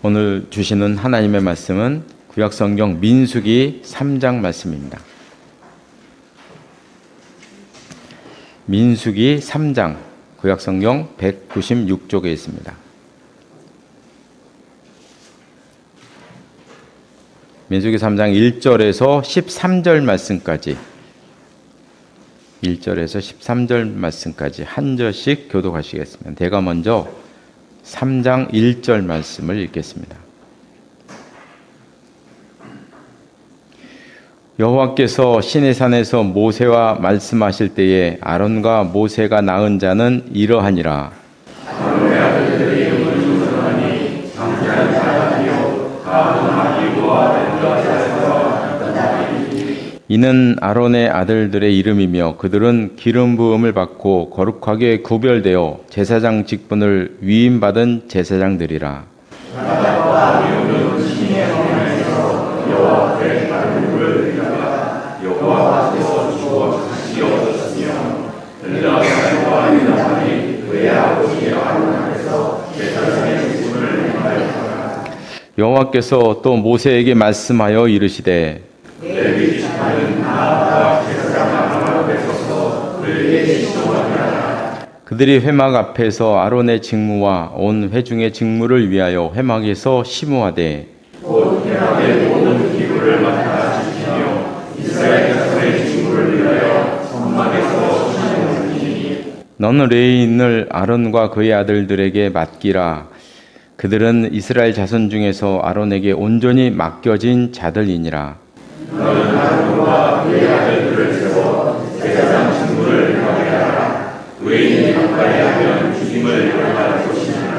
오늘 주시는 하나님의 말씀은 구약성경 민수기 3장 말씀입니다. 민수기 3장 구약성경 196쪽에 있습니다. 민수기 3장 1절에서 13절 말씀까지 1절에서 13절 말씀까지 한 절씩 교독하시겠습니다. 제가 먼저 3장 1절 말씀을 읽겠습니다. 여호와께서 시내산에서 모세와 말씀하실 때에 아론과 모세가 낳은 자는 이러하니라. 아론의 아들들의 이름을 조선하니 장자는 사람이요 가문은 일곱와 이는 아론의 아들들의 이름이며 그들은 기름 부음을 받고 거룩하게 구별되어 제사장 직분을 위임받은 제사장들이라. 여호와께서 또 모세에게 말씀하여 이르시되 그들이 회막 앞에서 아론의 직무와 온 회중의 직무를 위하여 회막에서 심우하되 곧 회막의 모든 기구를 맡아 지키며 이스라엘 자손의 직무를 위하여 성막에서 심우하니 너는 레위인을 아론과 그의 아들들에게 맡기라. 그들은 이스라엘 자손 중에서 아론에게 온전히 맡겨진 자들이니라. 너는 아론과 그의 아들들을 세워 제사장 직무를 하게 하라. 외인이 가까이 하면 죽임을 당할 것이니라.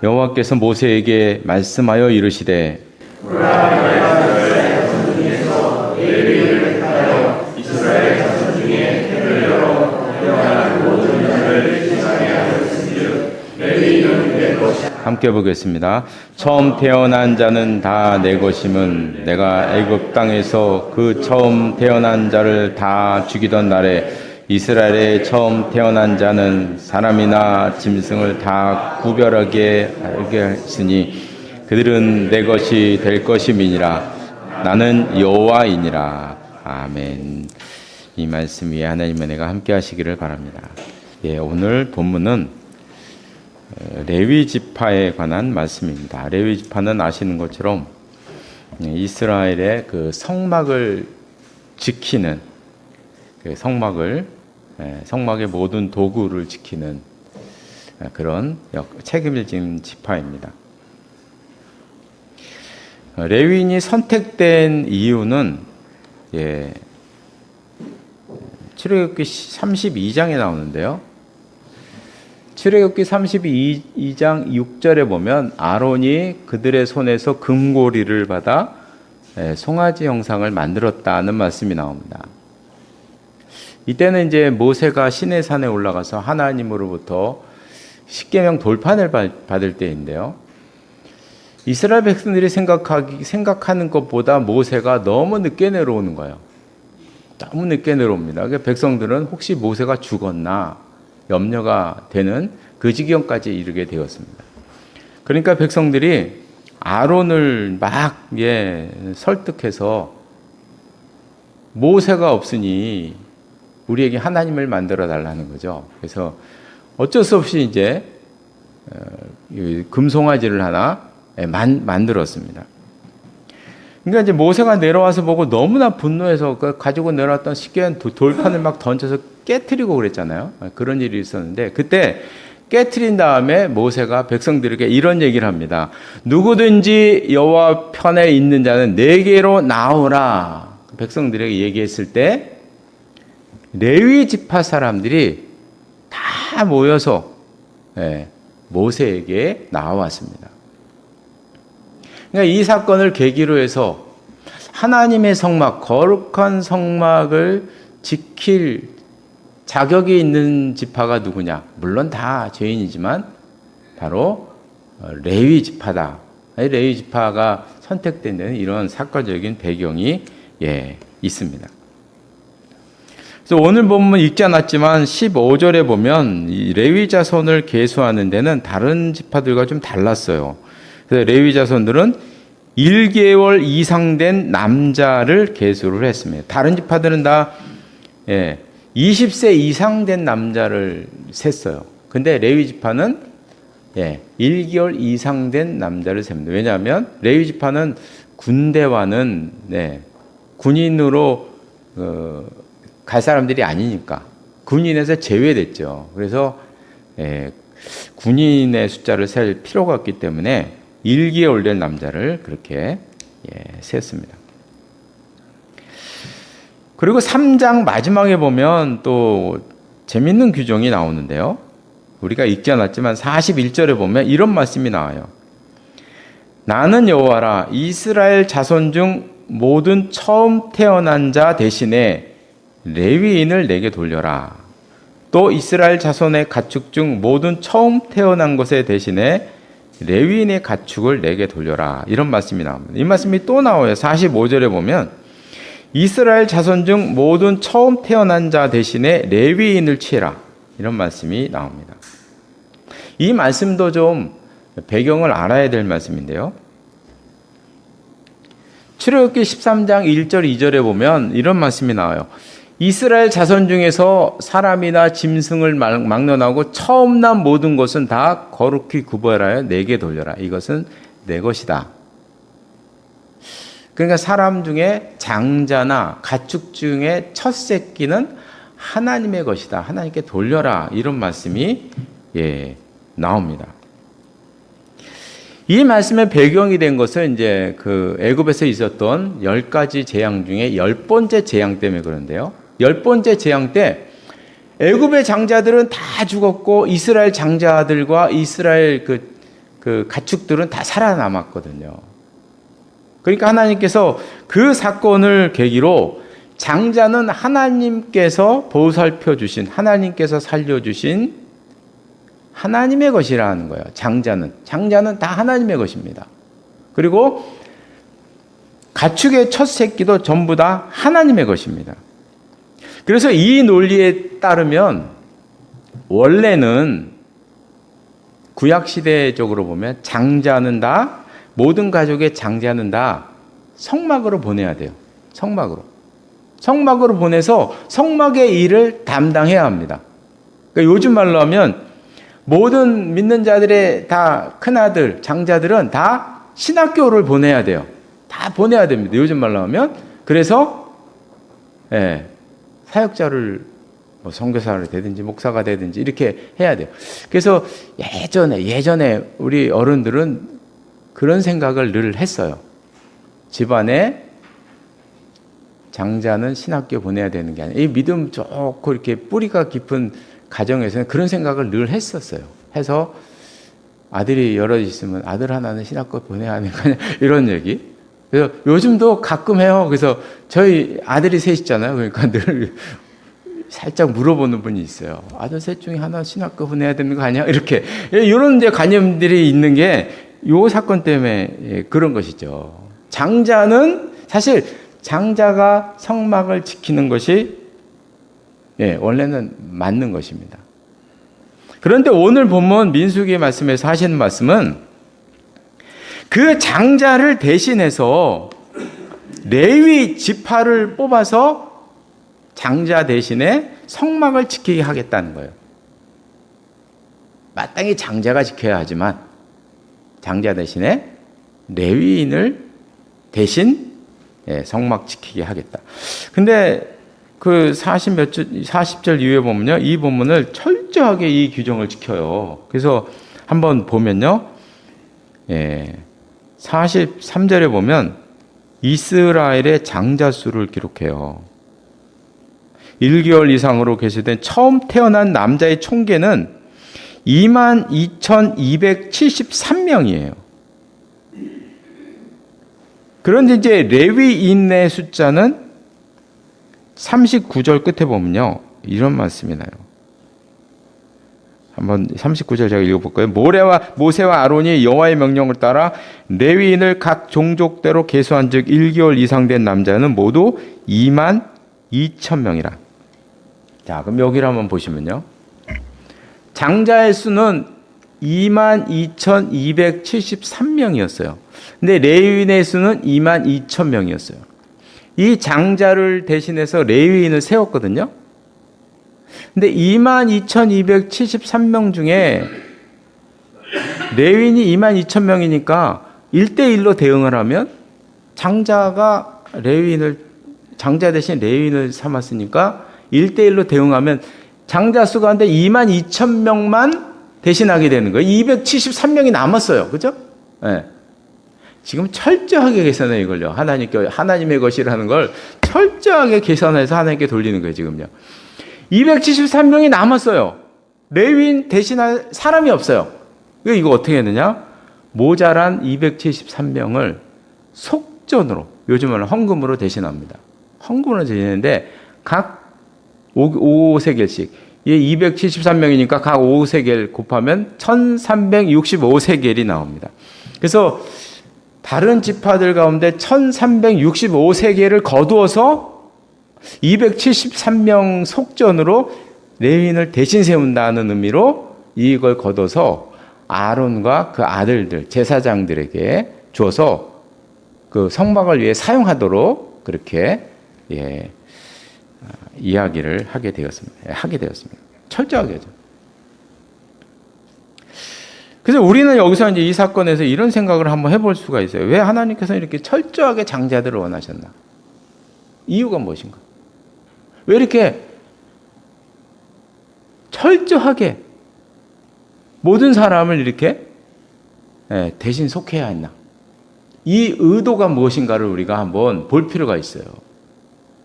여호와께서 모세에게 말씀하여 이르시되 이스라엘 자손 중에서 레위인을 택하여 이스라엘 자손 중에 태를 열어 태어난 모든 자를 지나게 하였으므로 레위인은 내 것이다. 함께 보겠습니다. 처음 태어난 자는 다 내 것임은 내가 애굽 땅에서 그 처음 태어난 자를 다 죽이던 날에 이스라엘의 처음 태어난 자는 사람이나 짐승을 다 구별하게 알게 했으니 그들은 내 것이 될 것임이니라. 나는 여호와이니라. 아멘. 이 말씀 위에 하나님의 은혜가 함께 하시기를 바랍니다. 오늘 본문은 레위 지파에 관한 말씀입니다. 레위 지파는 아시는 것처럼 이스라엘의 그 성막을 지키는 그 성막의 모든 도구를 지키는 그런 책임을 지는 지파입니다. 레위인이 선택된 이유는 출애굽기 32장에 나오는데요. 출애굽기 32장 6절에 보면 아론이 그들의 손에서 금고리를 받아 송아지 형상을 만들었다는 말씀이 나옵니다. 이때는 이제 모세가 시내산에 올라가서 하나님으로부터 십계명 돌판을 받을 때인데요. 이스라엘 백성들이 생각하는 것보다 모세가 너무 늦게 내려오는 거예요. 너무 늦게 내려옵니다. 그러니까 백성들은 혹시 모세가 죽었나 염려가 되는 그 지경까지 이르게 되었습니다. 그러니까 백성들이 아론을 막 설득해서 모세가 없으니 우리에게 하나님을 만들어 달라는 거죠. 그래서 어쩔 수 없이 이제 금송아지를 하나 만들었습니다. 그러니까 이제 모세가 내려와서 보고 너무나 분노해서 가지고 내려왔던 십계명 돌판을 막 던져서 깨트리고 그랬잖아요. 그런 일이 있었는데 그때 깨트린 다음에 모세가 백성들에게 이런 얘기를 합니다. 누구든지 여호와 편에 있는 자는 내게로 나오라. 백성들에게 얘기했을 때 레위 지파 사람들이 다 모여서 모세에게 나왔습니다. 그러니까 이 사건을 계기로 해서 하나님의 성막, 거룩한 성막을 지킬 자격이 있는 지파가 누구냐? 물론 다 죄인이지만 바로 레위 지파다. 레위 지파가 선택된 데는 이런 사건적인 배경이 있습니다. 그래서 오늘 본문 읽지 않았지만 15절에 보면 이 레위 자손을 계수하는 데는 다른 지파들과 좀 달랐어요. 그래서 레위 자손들은 1개월 이상 된 남자를 계수를 했습니다. 다른 지파들은 다 20세 이상 된 남자를 셌어요. 근데 레위 지파는 1개월 이상 된 남자를 셉니다. 왜냐하면 레위 지파는 군대와는 군인으로 갈 사람들이 아니니까 군인에서 제외됐죠. 그래서 군인의 숫자를 셀 필요가 없기 때문에 1개월 된 남자를 그렇게 셌습니다. 그리고 3장 마지막에 보면 또 재밌는 규정이 나오는데요. 우리가 읽지 않았지만 41절에 보면 이런 말씀이 나와요. 나는 여호와라. 이스라엘 자손 중 모든 처음 태어난 자 대신에 레위인을 내게 돌려라. 또 이스라엘 자손의 가축 중 모든 처음 태어난 것에 대신에 레위인의 가축을 내게 돌려라. 이런 말씀이 나옵니다. 이 말씀이 또 나와요. 45절에 보면 이스라엘 자손 중 모든 처음 태어난 자 대신에 레위인을 취해라. 이런 말씀이 나옵니다. 이 말씀도 좀 배경을 알아야 될 말씀인데요. 출애굽기 13장 1절 2절에 보면 이런 말씀이 나와요. 이스라엘 자손 중에서 사람이나 짐승을 막론하고 처음 난 모든 것은 다 거룩히 구별하여 내게 돌려라. 이것은 내 것이다. 그러니까 사람 중에 장자나 가축 중에 첫 새끼는 하나님의 것이다. 하나님께 돌려라. 이런 말씀이 나옵니다. 이 말씀의 배경이 된 것은 이제 그 애굽에서 있었던 10가지 재앙 중에 10번째 재앙 때문에 그런데요. 10번째 재앙 때 애굽의 장자들은 다 죽었고 이스라엘 장자들과 이스라엘 그 가축들은 다 살아남았거든요. 그러니까 하나님께서 그 사건을 계기로 장자는 하나님께서 보살펴 주신, 하나님께서 살려주신 하나님의 것이라는 거예요. 장자는 다 하나님의 것입니다. 그리고 가축의 첫 새끼도 전부 다 하나님의 것입니다. 그래서 이 논리에 따르면 원래는 구약시대적으로 보면 장자는 다, 모든 가족의 장자는 다 성막으로 보내야 돼요. 성막으로 보내서 성막의 일을 담당해야 합니다. 그러니까 요즘 말로 하면 모든 믿는 자들의 다 큰아들, 장자들은 다 신학교를 보내야 돼요. 다 보내야 됩니다. 요즘 말로 하면. 그래서 사역자를 선교사를 되든지 목사가 되든지 이렇게 해야 돼요. 그래서 예전에 우리 어른들은 그런 생각을 늘 했어요. 집안에 장자는 신학교 보내야 되는 게 아니라 이 믿음 좋고 이렇게 뿌리가 깊은 가정에서는 그런 생각을 늘 했었어요. 해서 아들이 여럿 있으면 아들 하나는 신학교 보내야 하는 거 아니야? 이런 얘기. 그래서 요즘도 가끔 해요. 그래서 저희 아들이 셋이잖아요. 그러니까 늘 살짝 물어보는 분이 있어요. 아들 셋 중에 하나 신학교 보내야 되는 거 아니야? 이렇게. 이런 이제 관념들이 있는 게 요 사건 때문에 그런 것이죠. 장자는 사실 장자가 성막을 지키는 것이 원래는 맞는 것입니다. 그런데 오늘 본문 민수기 말씀에서 하시는 말씀은 그 장자를 대신해서 레위 지파를 뽑아서 장자 대신에 성막을 지키게 하겠다는 거예요. 마땅히 장자가 지켜야 하지만 장자 대신에 레위인을 대신 성막 지키게 하겠다. 근데 그 40절 이후에 보면요. 이 본문을 철저하게 이 규정을 지켜요. 그래서 한번 보면요. 43절에 보면 이스라엘의 장자 수를 기록해요. 1개월 이상으로 계수된 처음 태어난 남자의 총계는 22,273명이에요. 그런데 이제 레위인의 숫자는 39절 끝에 보면요. 이런 말씀이 나요. 한번 39절 제가 읽어볼까요? 모세와 아론이 여호와의 명령을 따라 레위인을 각 종족대로 계수한 즉 1개월 이상 된 남자는 모두 22,000명이라. 자, 그럼 여기를 한번 보시면요. 장자의 수는 22,273명이었어요. 근데 레위인의 수는 22,000명이었어요. 이 장자를 대신해서 레위인을 세웠거든요. 근데 22,273명 중에 레위인이 22,000명이니까 1대1로 대응을 하면 장자 대신 레위인을 삼았으니까 1대1로 대응하면 장자 수가 한데 22,000명만 대신하게 되는 거예요. 273명이 남았어요. 그죠? 네. 지금 철저하게 계산해 이걸요. 하나님의 것이라는 걸 철저하게 계산해서 하나님께 돌리는 거예요, 지금요. 273명이 남았어요. 레위인 대신할 사람이 없어요. 이거 어떻게 했느냐? 모자란 273명을 속전으로, 요즘은 헌금으로 대신합니다. 헌금으로 대신하는데 각 5세겔씩. 얘 273명이니까 각 5세겔 곱하면 1365세겔이 나옵니다. 그래서 다른 지파들 가운데 1365세겔을 거두어서 273명 속전으로 레위인을 대신 세운다는 의미로 이걸 거둬서 아론과 그 아들들, 제사장들에게 줘서 그 성막을 위해 사용하도록 그렇게 이야기를 하게 되었습니다. 철저하게 하죠. 그래서 우리는 여기서 이제 이 사건에서 이런 생각을 한번 해볼 수가 있어요. 왜 하나님께서 이렇게 철저하게 장자들을 원하셨나? 이유가 무엇인가? 왜 이렇게 철저하게 모든 사람을 이렇게 대신 속해야 했나? 이 의도가 무엇인가를 우리가 한번 볼 필요가 있어요.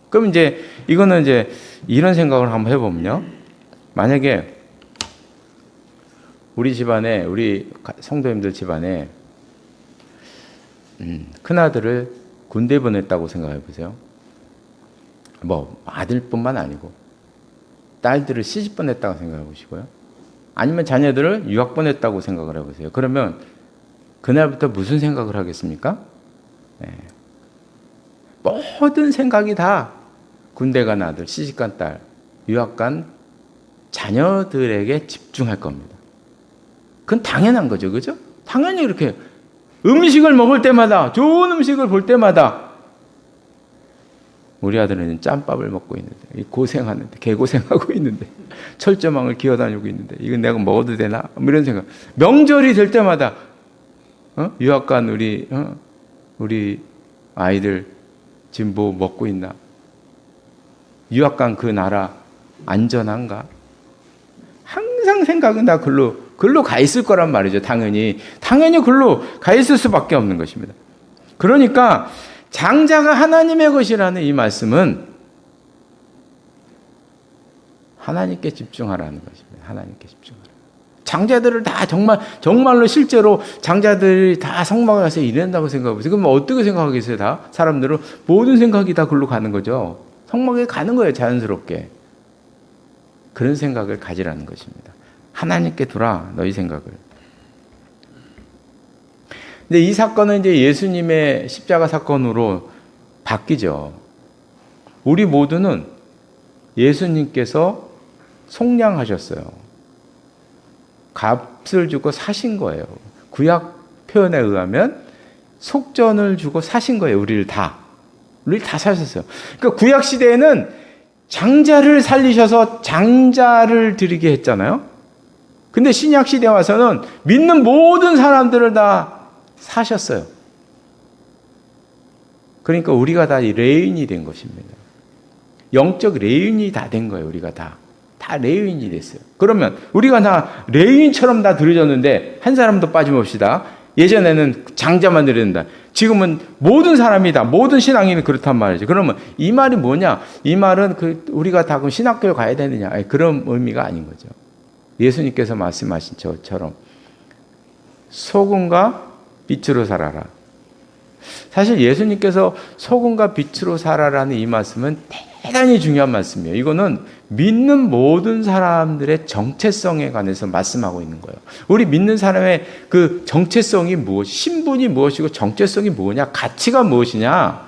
그럼 이거는 이런 생각을 한번 해보면요. 만약에 우리 집안에, 우리 성도님들 집안에 큰아들을 군대 보냈다고 생각해 보세요. 뭐 아들뿐만 아니고 딸들을 시집 보냈다고 생각해 보시고요. 아니면 자녀들을 유학 보냈다고 생각을 해보세요. 그러면 그날부터 무슨 생각을 하겠습니까? 모든 생각이 다 군대 간 아들, 시집 간 딸, 유학 간 자녀들에게 집중할 겁니다. 그건 당연한 거죠. 그죠? 당연히 그렇게 음식을 먹을 때마다, 좋은 음식을 볼 때마다 우리 아들은 짬밥을 먹고 있는데, 고생하는데, 개고생하고 있는데, 철조망을 기어다니고 있는데, 이건 내가 먹어도 되나? 이런 생각. 명절이 될 때마다, 유학 간 우리 아이들 지금 뭐 먹고 있나? 유학 간 그 나라 안전한가? 항상 생각은 다 글로 가 있을 거란 말이죠. 당연히 글로 가 있을 수밖에 없는 것입니다. 그러니까 장자가 하나님의 것이라는 이 말씀은 하나님께 집중하라는 것입니다. 하나님께 집중하라. 장자들을 다 정말로 실제로 장자들이 다 성막에 가서 일한다고 생각해보세요. 그럼 어떻게 생각하겠어요? 다 사람들은 모든 생각이 다 글로 가는 거죠. 성막에 가는 거예요. 자연스럽게. 그런 생각을 가지라는 것입니다. 하나님께 두라, 너희 생각을. 근데 이 사건은 이제 예수님의 십자가 사건으로 바뀌죠. 우리 모두는 예수님께서 속량하셨어요. 값을 주고 사신 거예요. 구약 표현에 의하면 속전을 주고 사신 거예요. 우리를 다 사셨어요. 그러니까 구약 시대에는 장자를 살리셔서 장자를 드리게 했잖아요. 근데 신약 시대에 와서는 믿는 모든 사람들을 다 사셨어요. 그러니까 우리가 다 레위인이 된 것입니다. 영적 레위인이 다 된 거예요. 우리가 다 레위인이 됐어요. 그러면 우리가 다 레위인처럼 다 드려졌는데 한 사람도 빠짐없이 다, 예전에는 장자만 드린다. 지금은 모든 사람이 다, 모든 신앙인은 그렇단 말이죠. 그러면 이 말이 뭐냐? 이 말은 우리가 다 그럼 신학교에 가야 되느냐? 그런 의미가 아닌 거죠. 예수님께서 말씀하신 것처럼 소금과 빛으로 살아라. 사실 예수님께서 소금과 빛으로 살아라는 이 말씀은 대단히 중요한 말씀이에요. 이거는 믿는 모든 사람들의 정체성에 관해서 말씀하고 있는 거예요. 우리 믿는 사람의 그 정체성이 신분이 무엇이고 정체성이 뭐냐, 가치가 무엇이냐,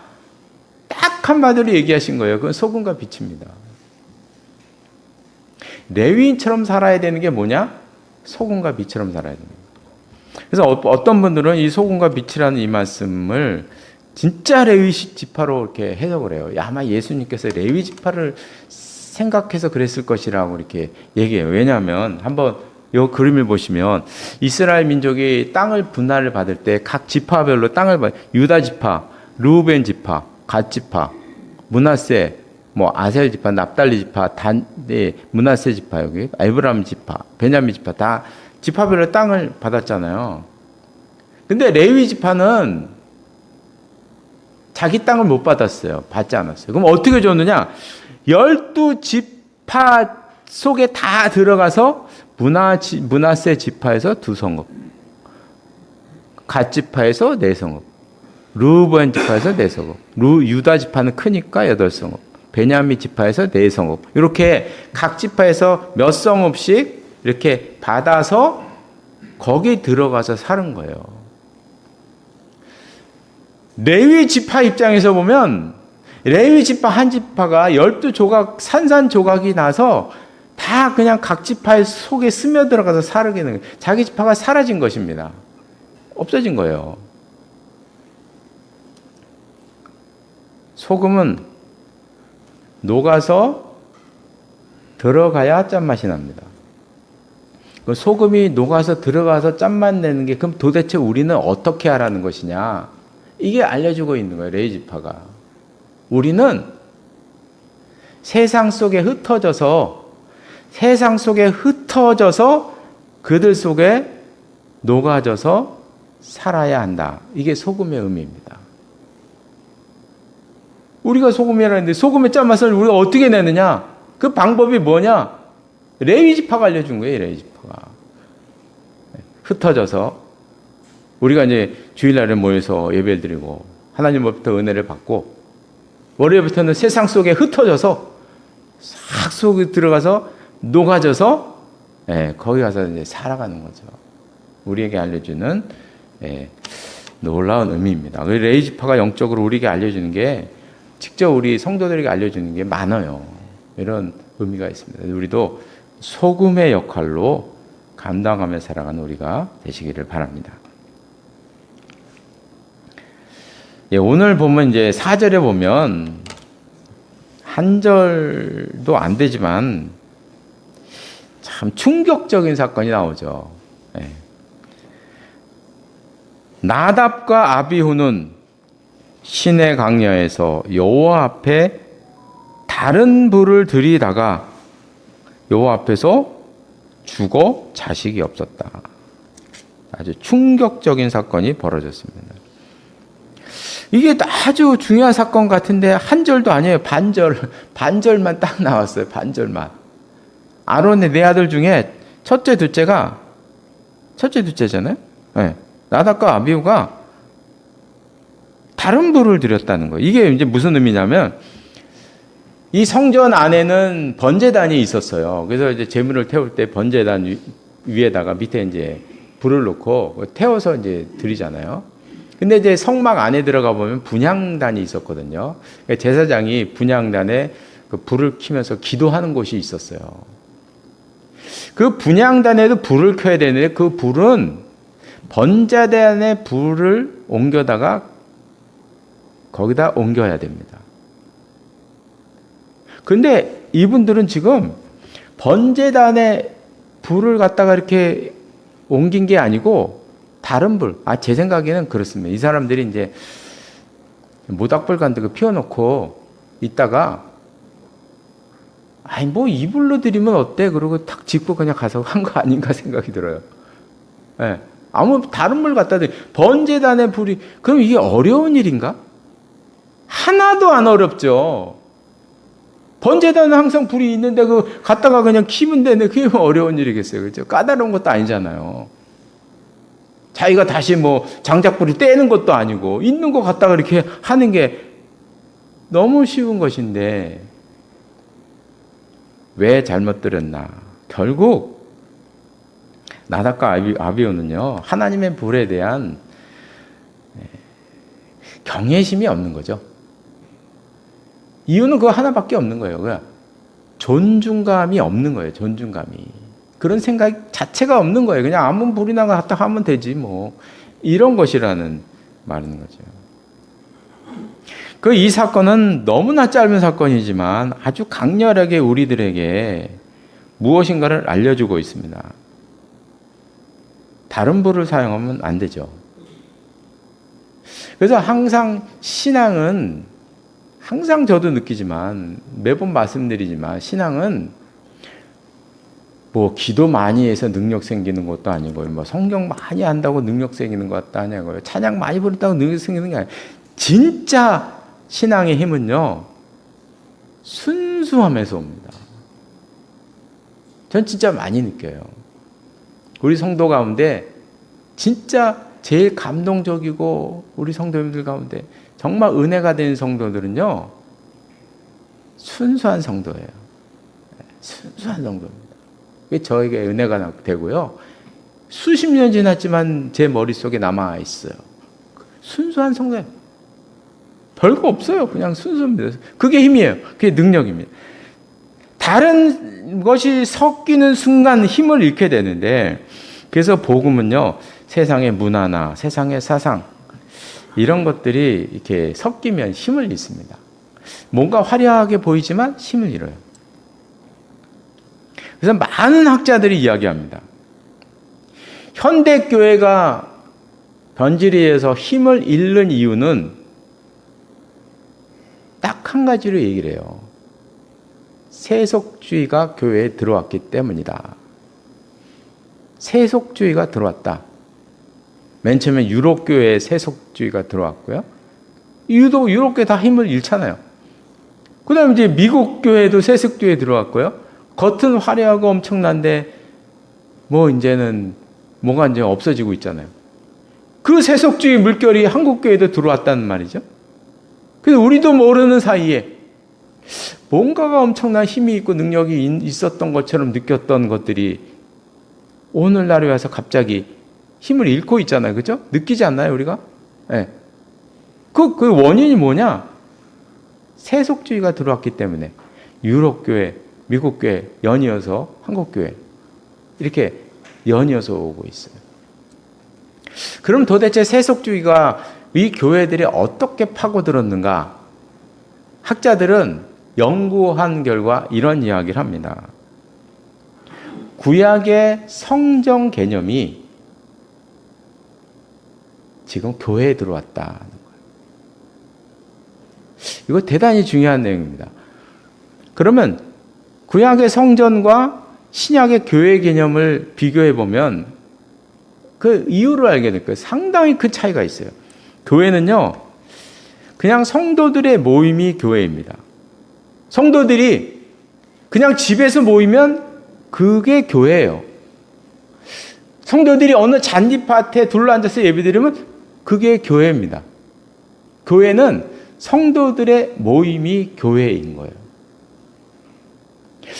딱 한마디로 얘기하신 거예요. 그건 소금과 빛입니다. 레위인처럼 살아야 되는 게 뭐냐? 소금과 빛처럼 살아야 됩니다. 그래서 어떤 분들은 이 소금과 빛이라는 이 말씀을 진짜 레위 지파로 이렇게 해석을 해요. 아마 예수님께서 레위 지파를 생각해서 그랬을 것이라고 이렇게 얘기해요. 왜냐하면 한번 이 그림을 보시면 이스라엘 민족이 땅을 분할을 받을 때 각 지파별로 땅을 유다 지파, 르우벤 지파, 갓 지파, 므낫세, 아셀 지파, 납달리 지파, 므낫세 지파 여기, 에브라임 지파, 베냐민 지파 다 지파별로 땅을 받았잖아요. 근데 레위 지파는 자기 땅을 못 받았어요. 받지 않았어요. 그럼 어떻게 줬느냐? 12지파 속에 다 들어가서 므낫세 지파에서 2성읍, 갓 지파에서 4성읍, 르우벤 지파에서 4성읍, 유다 지파는 크니까 8성읍, 베냐민 지파에서 4성읍, 이렇게 각 지파에서 몇 성읍씩 이렇게 받아서 거기 들어가서 사는 거예요. 레위 지파 입장에서 보면 레위 지파 한 지파가 12조각 산산조각이 나서 다 그냥 각 지파의 속에 스며들어가서 살게 되는 거예요. 자기 지파가 사라진 것입니다. 없어진 거예요. 소금은 녹아서 들어가야 짠맛이 납니다. 소금이 녹아서 들어가서 짠맛 내는 게 그럼 도대체 우리는 어떻게 하라는 것이냐? 이게 알려주고 있는 거예요. 레위 지파가. 우리는 세상 속에 흩어져서 그들 속에 녹아져서 살아야 한다. 이게 소금의 의미입니다. 우리가 소금이라는데 소금의 짠맛을 우리가 어떻게 내느냐? 그 방법이 뭐냐? 레위 지파가 알려준 거예요. 레위 지파가. 흩어져서 우리가 이제 주일날에 모여서 예배를 드리고 하나님으로부터 은혜를 받고 월요일부터는 세상 속에 흩어져서 싹 속에 들어가서 녹아져서 거기 가서 이제 살아가는 거죠. 우리에게 알려주는 놀라운 의미입니다. 레위 지파가 영적으로 우리에게 알려주는 게 직접 우리 성도들에게 알려주는 게 많아요. 이런 의미가 있습니다. 우리도 소금의 역할로 감당하며 살아가는 우리가 되시기를 바랍니다. 오늘 보면 이제 4절에 보면 한 절도 안 되지만 참 충격적인 사건이 나오죠. 나답과 아비후는 시내 강야에서 여호와 앞에 다른 불을 들이다가 여호와 앞에서 죽어 자식이 없었다. 아주 충격적인 사건이 벌어졌습니다. 이게 아주 중요한 사건 같은데 한 절도 아니에요. 반절만 딱 나왔어요. 반절만. 아론의 4아들 중에 첫째, 둘째잖아요. 나답과 아비후가 다른 불을 드렸다는 거예요. 이게 이제 무슨 의미냐면 이 성전 안에는 번제단이 있었어요. 그래서 이제 제물을 태울 때 번제단 위에다가 밑에 이제 불을 놓고 태워서 이제 드리잖아요. 근데 이제 성막 안에 들어가 보면 분향단이 있었거든요. 제사장이 분향단에 그 불을 켜면서 기도하는 곳이 있었어요. 그 분향단에도 불을 켜야 되는데 그 불은 번제단에 불을 옮겨다가 거기다 옮겨야 됩니다. 근데 이분들은 지금 번제단에 불을 갖다가 이렇게 옮긴 게 아니고 다른 불. 제 생각에는 그렇습니다. 이 사람들이 이제 모닥불 같은 거 피워놓고 있다가 이 불로 드리면 어때? 그러고 탁 짚고 그냥 가서 한 거 아닌가 생각이 들어요. 아무 다른 물 갖다 드리 번제단의 불이 그럼 이게 어려운 일인가? 하나도 안 어렵죠. 번제단은 항상 불이 있는데 그 갖다가 그냥 키면 되는데 그게 뭐 어려운 일이겠어요. 그렇죠? 까다로운 것도 아니잖아요. 자기가 다시 장작불이 떼는 것도 아니고 있는 거 갖다가 이렇게 하는 게 너무 쉬운 것인데 왜 잘못 들었나? 결국 나답과 아비후는요 하나님의 불에 대한 경외심이 없는 거죠. 이유는 그거 하나밖에 없는 거예요. 존중감이 없는 거예요. 존중감이. 그런 생각 자체가 없는 거예요. 그냥 아무 불이나 갖다 하면 되지 뭐. 이런 것이라는 말인 거죠. 이 사건은 너무나 짧은 사건이지만 아주 강렬하게 우리들에게 무엇인가를 알려주고 있습니다. 다른 불을 사용하면 안 되죠. 그래서 항상 신앙은, 항상 저도 느끼지만, 매번 말씀드리지만, 신앙은 뭐 기도 많이 해서 능력 생기는 것도 아니고요. 뭐 성경 많이 한다고 능력 생기는 것도 아니고요. 찬양 많이 부른다고 능력 생기는 게 아니에요. 진짜 신앙의 힘은요, 순수함에서 옵니다. 전 진짜 많이 느껴요. 우리 성도 가운데 진짜 제일 감동적이고 우리 성도님들 가운데 정말 은혜가 되는 성도들은요, 순수한 성도예요. 순수한 성도입니다. 그게 저에게 은혜가 되고요. 수십 년 지났지만 제 머릿속에 남아있어요. 순수한 성도예요. 별거 없어요. 그냥 순수입니다. 그게 힘이에요. 그게 능력입니다. 다른 것이 섞이는 순간 힘을 잃게 되는데, 그래서 복음은요, 세상의 문화나 세상의 사상, 이런 것들이 이렇게 섞이면 힘을 잃습니다. 뭔가 화려하게 보이지만 힘을 잃어요. 그래서 많은 학자들이 이야기합니다. 현대교회가 변질에서 힘을 잃는 이유는 딱 한 가지로 얘기를 해요. 세속주의가 교회에 들어왔기 때문이다. 세속주의가 들어왔다. 맨 처음에 유럽교회에 세속주의가 들어왔고요. 유럽교회 다 힘을 잃잖아요. 그 다음에 이제 미국 교회도 세속주의에 들어왔고요. 겉은 화려하고 엄청난데, 뭐 이제는 뭐가 이제 없어지고 있잖아요. 그 세속주의 물결이 한국교회도 들어왔다는 말이죠. 그래서 우리도 모르는 사이에 뭔가가 엄청난 힘이 있고 능력이 있었던 것처럼 느꼈던 것들이 오늘날에 와서 갑자기 힘을 잃고 있잖아요. 그죠? 느끼지 않나요, 우리가? 네. 그 원인이 뭐냐? 세속주의가 들어왔기 때문에 유럽교회, 미국교회 연이어서 한국교회 이렇게 연이어서 오고 있어요. 그럼 도대체 세속주의가 이 교회들이 어떻게 파고들었는가? 학자들은 연구한 결과 이런 이야기를 합니다. 구약의 성정 개념이 지금 교회에 들어왔다는 거예요. 이거 대단히 중요한 내용입니다. 그러면 구약의 성전과 신약의 교회 개념을 비교해 보면 그 이유를 알게 될 거예요. 상당히 그 차이가 있어요. 교회는요, 그냥 성도들의 모임이 교회입니다. 성도들이 그냥 집에서 모이면 그게 교회예요. 성도들이 어느 잔디밭에 둘러앉아서 예배드리면 그게 교회입니다. 교회는 성도들의 모임이 교회인 거예요.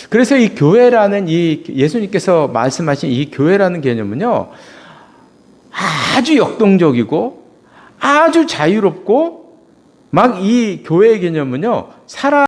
그래서 이 교회라는 이 예수님께서 말씀하신 이 교회라는 개념은요, 아주 역동적이고 아주 자유롭고 막 이 교회의 개념은요,